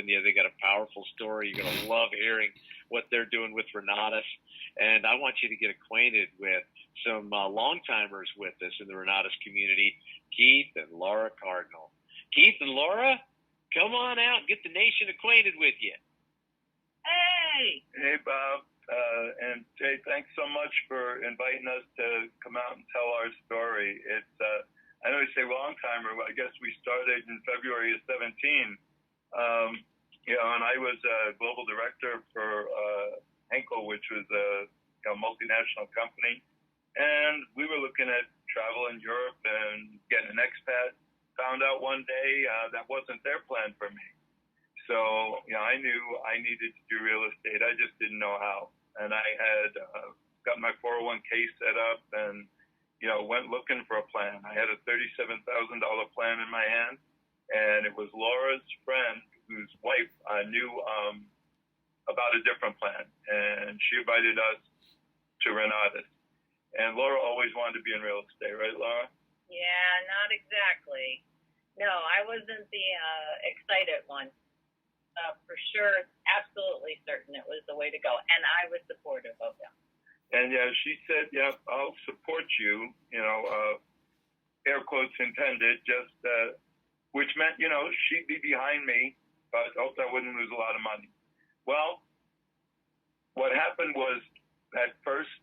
telling you, they got a powerful story. You're going to love hearing what they're doing with Renatus. And I want you to get acquainted with some long-timers with us in the Renatus community, Keith and Laura Cardinal. Keith and Laura, come on out and get the nation acquainted with you. Hey! Hey, Bob. And Jay, thanks so much for inviting us to come out and tell our story. It's, I know you say long timer, but I guess we started in February of 17. And I was global director for Henkel, which was a multinational company. And we were looking at travel in Europe and getting an expat. Found out one day that wasn't their plan for me. So, I knew I needed to do real estate. I just didn't know how. And I had got my 401k set up and, went looking for a plan. I had a $37,000 plan in my hand, and it was Laura's friend whose wife knew about a different plan. And she invited us to Renatus. And Laura always wanted to be in real estate, right, Laura? Yeah, not exactly. No, I wasn't the excited one. For sure, absolutely certain it was the way to go, and I was supportive of them. And she said, I'll support you, air quotes intended, just, which meant, she'd be behind me, but also I wouldn't lose a lot of money. Well, what happened was that first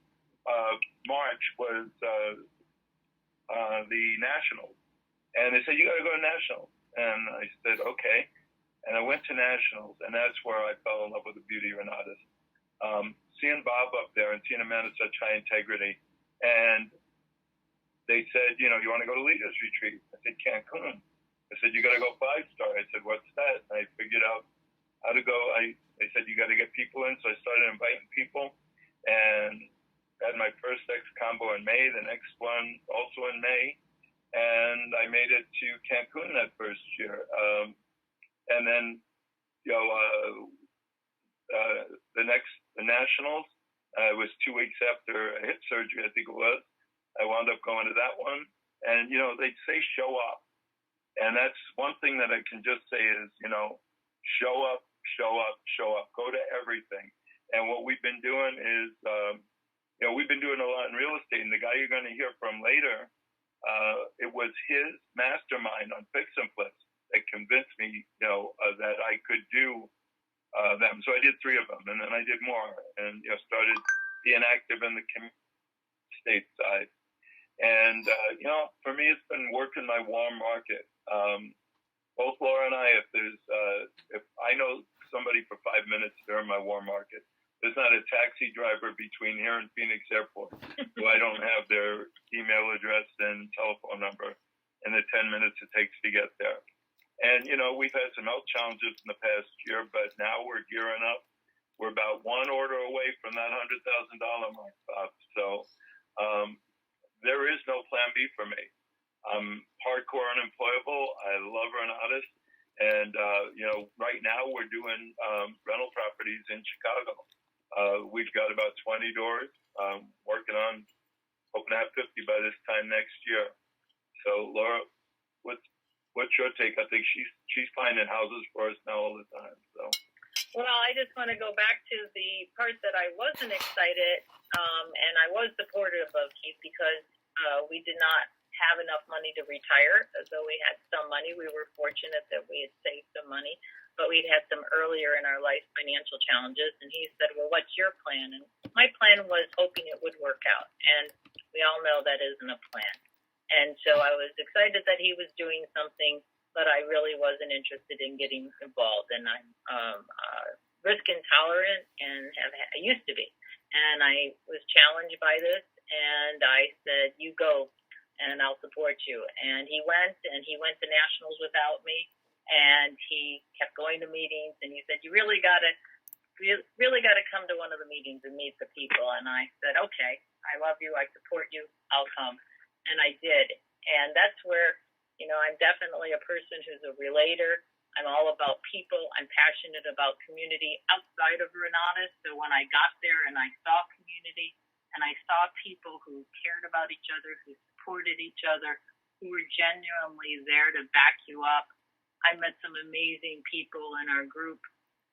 March was the Nationals, and they said, you got to go to Nationals. And I said, okay. And I went to Nationals, and that's where I fell in love with the beauty of Renatus. Seeing Bob up there and seeing a man of such high integrity. And they said, you want to go to Leaders Retreat? I said, Cancun. I said, you got to go 5-star. I said, what's that? And I figured out how to go. They said, you got to get people in. So I started inviting people and had my first X combo in May, the next one also in May. And I made it to Cancun that first year. And then, the Nationals, it was 2 weeks after a hip surgery, I think it was. I wound up going to that one. And, they'd say show up. And that's one thing that I can just say is, show up, show up, show up. Go to everything. And what we've been doing is, we've been doing a lot in real estate. And the guy you're going to hear from later, it was his mastermind on fix and flips that convinced me, that I could do them. So I did 3 of them, and then I did more, and started being active in the state side. And for me, it's been working my warm market. Both Laura and I, if I know somebody for 5 minutes during my warm market, there's not a taxi driver between here and Phoenix Airport who I don't have their email address and telephone number in the 10 minutes it takes to get there. And, we've had some health challenges in the past year, but now we're gearing up. We're about one order away from that $100,000 mark, Bob. So there is no plan B for me. I'm hardcore unemployable. I love Renatus. And, right now we're doing rental properties in Chicago. We've got about 20 doors, working on, hoping to have 50 by this time next year. So, Laura, what's your take? I think she's finding houses for us now all the time. So. Well, I just want to go back to the part that I wasn't excited, and I was supportive of Keith because we did not have enough money to retire. Although we had some money, we were fortunate that we had saved some money, but we'd had some earlier in our life financial challenges. And he said, well, what's your plan? And my plan was hoping it would work out. And we all know that isn't a plan. And so I was excited that he was doing something, but I really wasn't interested in getting involved. And I'm risk intolerant, and I used to be. And I was challenged by this, and I said, you go, and I'll support you. And he went to Nationals without me, and he kept going to meetings, and he said, you really got to come to one of the meetings and meet the people. And I said, okay, I love you, I support you, I'll come. And I did. And that's where, I'm definitely a person who's a relator. I'm all about people. I'm passionate about community outside of Renatus. So when I got there and I saw community and I saw people who cared about each other, who supported each other, who were genuinely there to back you up, I met some amazing people in our group.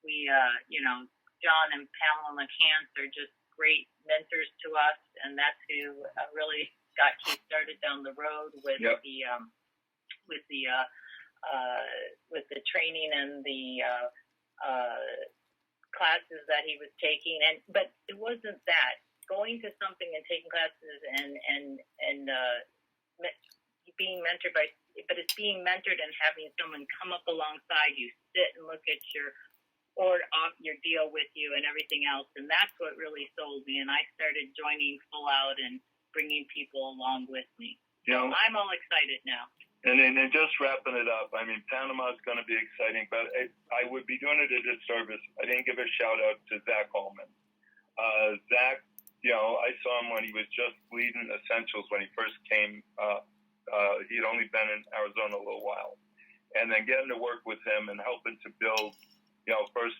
We, John and Pamela McCants are just great mentors to us, and that's who really got Keith started down the road with with the training and the classes that he was taking. But it wasn't that. Going to something and taking classes and being mentored but it's being mentored and having someone come up alongside you, sit and look at your deal with you and everything else. And that's what really sold me. And I started joining full out and bringing people along with me. So I'm all excited now. And then just wrapping it up, I mean, Panama is going to be exciting, but I would be doing it a disservice. I didn't give a shout out to Zach Holman. Zach, I saw him when he was just leading Essentials when he first came. He'd only been in Arizona a little while. And then getting to work with him and helping to build, first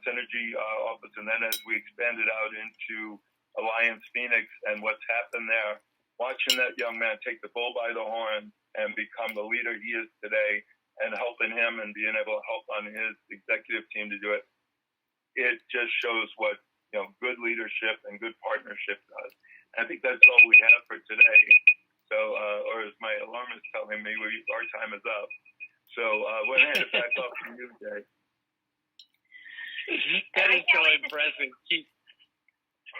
Synergy office, and then as we expanded out into Alliance Phoenix and what's happened there, watching that young man take the bull by the horn and become the leader he is today, and helping him and being able to help on his executive team to do it, it just shows what good leadership and good partnership does. And I think that's all we have for today. So, or as my alarm is telling me, our time is up. So we're going to hand it back off to you, Jay. That is so impressive. Keith,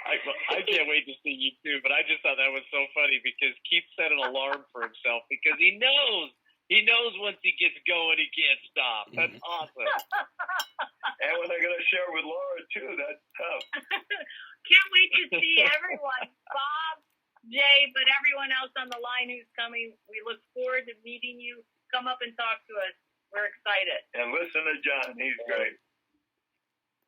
I can't wait to see you too, but I just thought that was so funny because Keith set an alarm for himself because he knows once he gets going, he can't stop. That's awesome. And when they're going to share with Laura too, that's tough. Can't wait to see everyone. Bob, Jay, but everyone else on the line who's coming. We look forward to meeting you. Come up and talk to us. We're excited. And listen to John. He's great.